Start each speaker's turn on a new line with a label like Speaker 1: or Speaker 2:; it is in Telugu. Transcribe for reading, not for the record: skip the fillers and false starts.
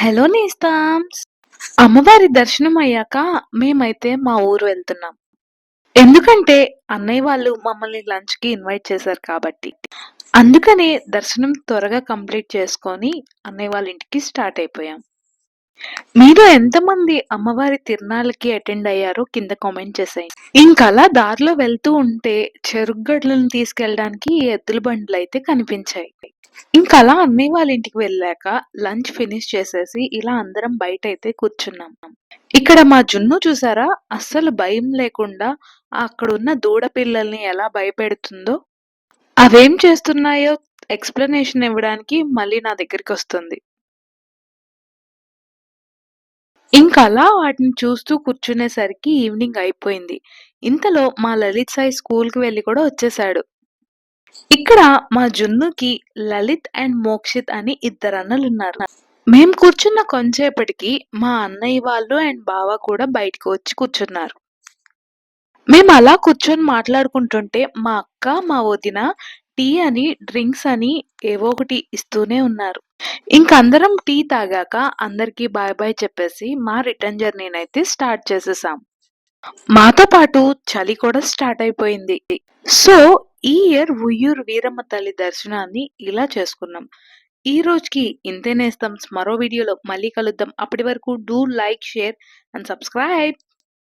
Speaker 1: హలో నేస్తామ్స్. అమ్మవారి దర్శనం అయ్యాక మేమైతే మా ఊరు వెళ్తున్నాం. ఎందుకంటే అన్నయ్య వాళ్ళు మమ్మల్ని లంచ్‌కి ఇన్వైట్ చేశారు కాబట్టి. అందుకనే దర్శనం త్వరగా కంప్లీట్ చేసుకొని అన్నయ్య వాళ్ళ ఇంటికి స్టార్ట్ అయిపోయాం. మీలో ఎంతమంది అమ్మవారి తిరునాళ్ళకి అటెండ్ అయ్యారో కింద కామెంట్ చేసేయండి. ఇంకలా దారిలో వెళ్తూ ఉంటే చెరుకుగడలను తీసుకెళ్ళడానికి ఎద్దుల బండ్లయితే కనిపించాయి. ఇంకలా అన్నయ్య వాళ్ళ ఇంటికి వెళ్ళాక లంచ్ ఫినిష్ చేసేసి ఇలా అందరం బయటైతే కూర్చున్నాం. ఇక్కడ మా జున్ను చూసారా? అస్సలు భయం లేకుండా అక్కడున్న దూడ పిల్లల్ని ఎలా భయపెడుతుందో. అవేం చేస్తున్నాయో ఎక్స్‌ప్లనేషన్ ఇవ్వడానికి మళ్ళీ నా దగ్గరికొస్తుంది. ఇంకలా వాటిని చూస్తూ కూర్చునేసరికి ఈవినింగ్ అయిపోయింది. ఇంతలో మా లలిత్ సాయి స్కూల్‌కి వెళ్లి కూడా వచ్చేసాడు. ఇక్కడ మా జున్నుకి లలిత్ అండ్ మోక్షిత్ అని ఇద్దరన్నలున్నారు. మేం కూర్చున్న కొంచేపటికి మా అన్నయ్య వాళ్ళు అండ్ బావ కూడా బయటికి వచ్చి కూర్చున్నారు. మేమలా కూర్చొని మాట్లాడుకుంటుంటే మా అక్క, మా వదిన టీ అని, డ్రింక్స్ అని ఏవో ఒకటి ఇస్తూనే ఉన్నారు. ఇంకందరం టీ తాగాక అందరికీ బాయ్ బాయ్ చెప్పేసి మా రిటర్న్ జర్నీనైతే స్టార్ట్ చేసేసాం. మాతో పాటు చలి కూడా స్టార్ట్ అయిపోయింది. సో, ఈ ఇయర్ ఉయ్యూరు వీరమ్మ తల్లి దర్శనాన్ని ఇలా చేసుకున్నాం. ఈ రోజుకి ఇంతే నేస్తమ్స్. మరో వీడియోలో మళ్ళీ కలుద్దాం. అప్పటి వరకు do like, share and subscribe.